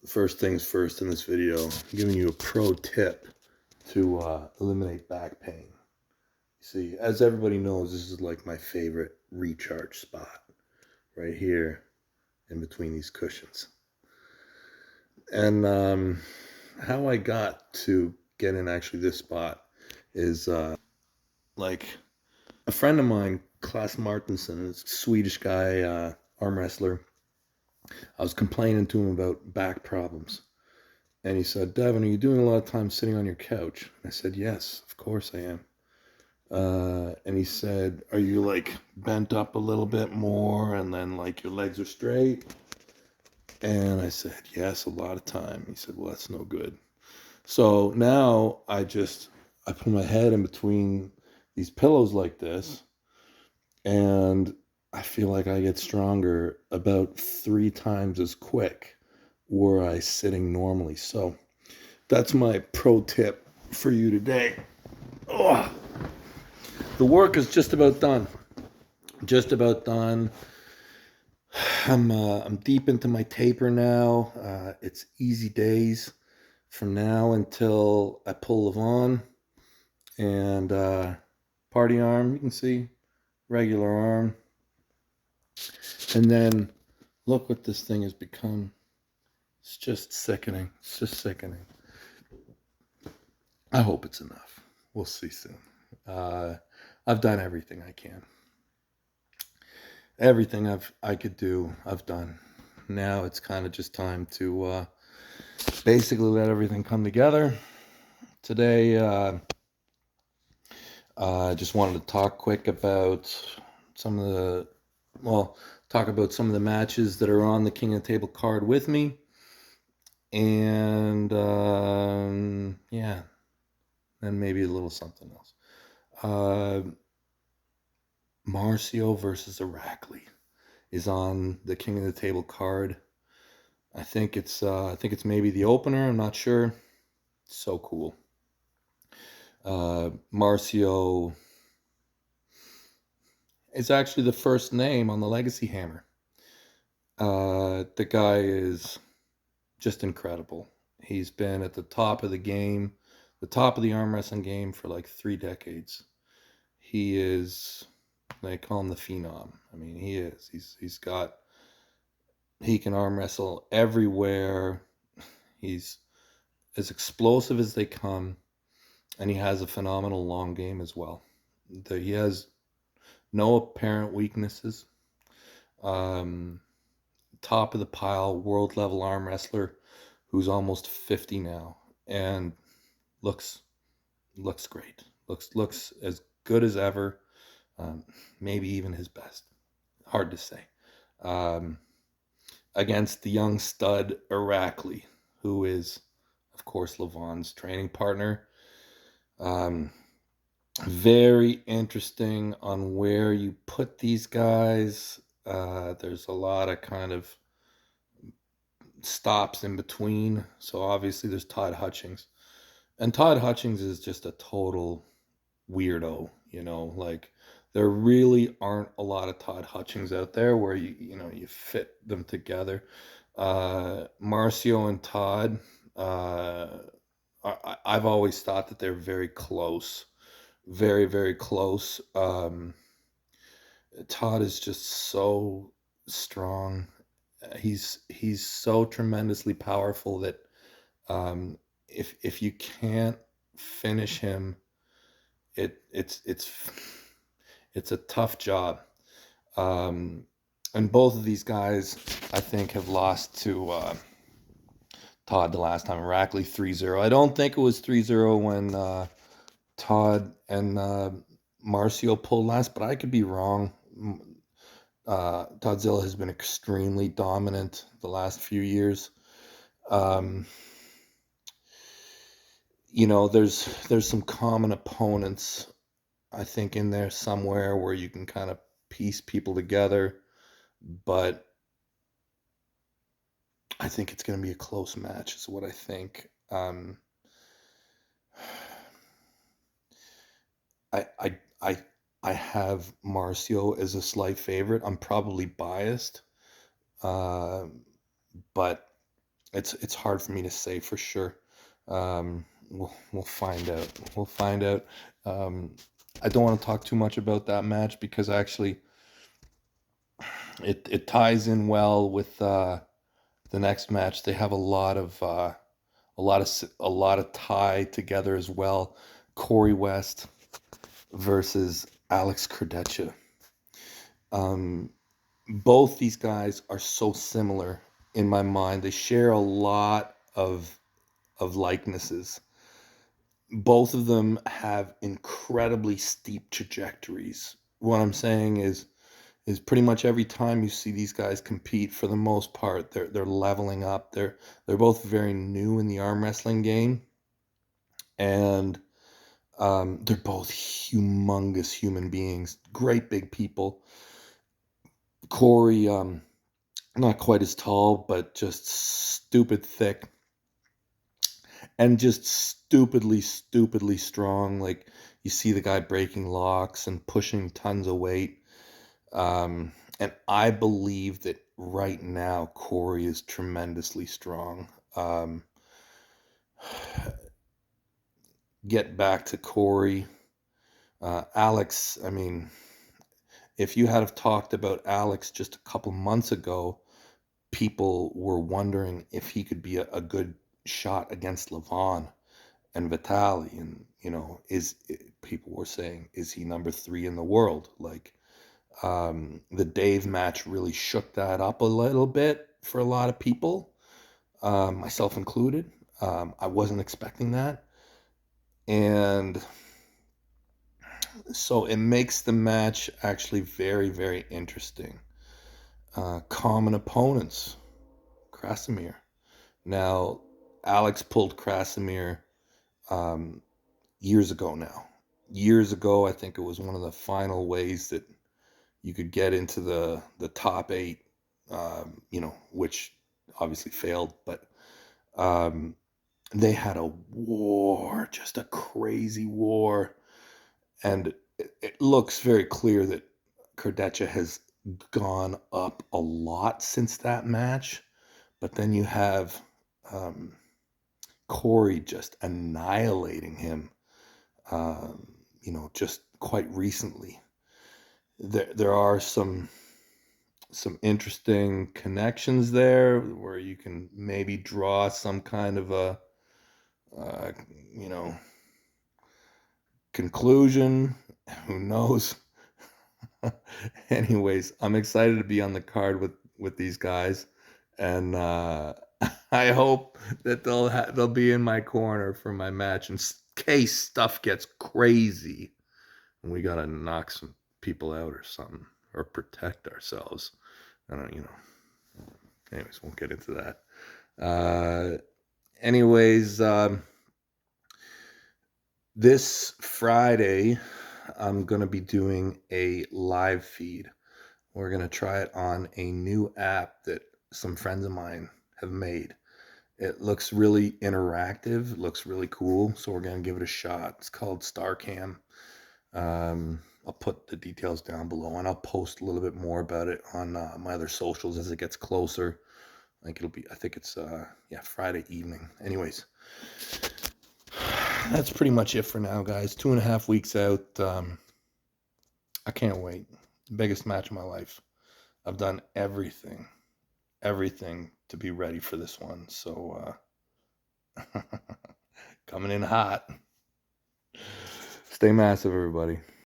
First things first in this video, I'm giving you a pro tip to eliminate back pain. See, as everybody knows, this is like my favorite recharge spot, right here in between these cushions. And how I got to get in actually this spot is like a friend of mine, Klaus Martinsson, a Swedish guy, arm wrestler. I was complaining to him about back problems. And he said, Devon, are you doing a lot of time sitting on your couch? I said, yes, of course I am. And he said, are you like bent up a little bit more and then like your legs are straight? And I said, yes, a lot of time. He said, well, that's no good. So now I put my head in between these pillows like this, and I feel like I get stronger about 3 times as quick were I sitting normally. So that's my pro tip for you today. Oh, the work is just about done. Just about done. I'm deep into my taper now. It's easy days from now until I pull Levan. And party arm, you can see, regular arm. And then look what this thing has become. It's just sickening. It's just sickening. I hope it's enough. We'll see soon. I've done everything I can. Everything I could do, I've done. Now it's kind of just time to basically let everything come together. Today, I just wanted to talk quick about some of the, talk about some of the matches that are on the King of the Table card with me. And yeah, and maybe a little something else. Marcio versus Irakli is on the King of the Table card. I think it's maybe the opener. I'm not sure. So cool. Marcio is actually the first name on the Legacy Hammer. The guy is just incredible. He's been at the top of the game, the top of the arm wrestling game for like 3 decades. He is, they call him the Phenom. I mean, he is. He can arm wrestle everywhere. He's as explosive as they come, and he has a phenomenal long game as well. He has no apparent weaknesses. Top of the pile, world level arm wrestler who's almost 50 now and looks great. Looks as good as ever. Maybe even his best. Hard to say. Against the young stud Irakli, who is, of course, Levan's training partner. Very interesting on where you put these guys. There's a lot of kind of stops in between. So obviously there's Todd Hutchings. And Todd Hutchings is just a total weirdo, you know, like there really aren't a lot of Todd Hutchings out there where you fit them together. Marcio and Todd, I've always thought that they're very close. Very, very close. Todd is just so strong. He's so tremendously powerful that if you can't finish him, it's a tough job. And both of these guys, I think, have lost to Todd the last time. Irakli 3-0. I don't think it was 3-0 when Todd and Marcio pulled last, but I could be wrong. Todzilla has been extremely dominant the last few years. There's some common opponents, I think, in there somewhere where you can kind of piece people together, but I think it's going to be a close match is what I think. I have Marcio as a slight favorite. I'm probably biased, but It's hard for me to say for sure. We'll find out. We'll find out. I don't want to talk too much about that match because actually it ties in well with the next match. They have a lot of tie together as well. Corey West versus Alex Kurdetcha. Both these guys are so similar in my mind. They share a lot of likenesses. Both of them have incredibly steep trajectories. What I'm saying is pretty much every time you see these guys compete, for the most part, they're leveling up. They're both very new in the arm wrestling game, and they're both humongous human beings, great big people. Corey, not quite as tall, but just stupid thick, and just stupidly strong. Like, you see the guy breaking locks and pushing tons of weight. And I believe that right now Corey is tremendously strong. Get back to Corey. Alex, I mean, if you had have talked about Alex just a couple months ago, people were wondering if he could be a good shot against Levan and Vitali. And, people were saying, is he number 3 in the world? Like, the Dave match really shook that up a little bit for a lot of people, myself included. I wasn't expecting that. And so it makes the match actually very, very interesting. Common opponents, Krasimir. Now, Alex pulled Krasimir years ago now. Years ago, I think it was one of the final ways that you could get into the top 8, which obviously failed, but they had a war, just a crazy war. And it looks very clear that Kurdetcha has gone up a lot since that match. But then you have Corey just annihilating him, just quite recently. There are some interesting connections there where you can maybe draw some kind of a conclusion. Who knows? Anyways, I'm excited to be on the card with these guys, and I hope that they'll be in my corner for my match in case stuff gets crazy and we gotta knock some people out or something, or protect ourselves. I don't. Anyways, won't get into that. Anyways, this Friday, I'm going to be doing a live feed. We're going to try it on a new app that some friends of mine have made. It looks really interactive. It looks really cool. So we're going to give it a shot. It's called StarCam. I'll put the details down below, and I'll post a little bit more about it on my other socials as it gets closer. I think it's Friday evening. Anyways, that's pretty much it for now, guys. 2.5 weeks out. I can't wait. Biggest match of my life. I've done everything to be ready for this one. So coming in hot. Stay massive, everybody.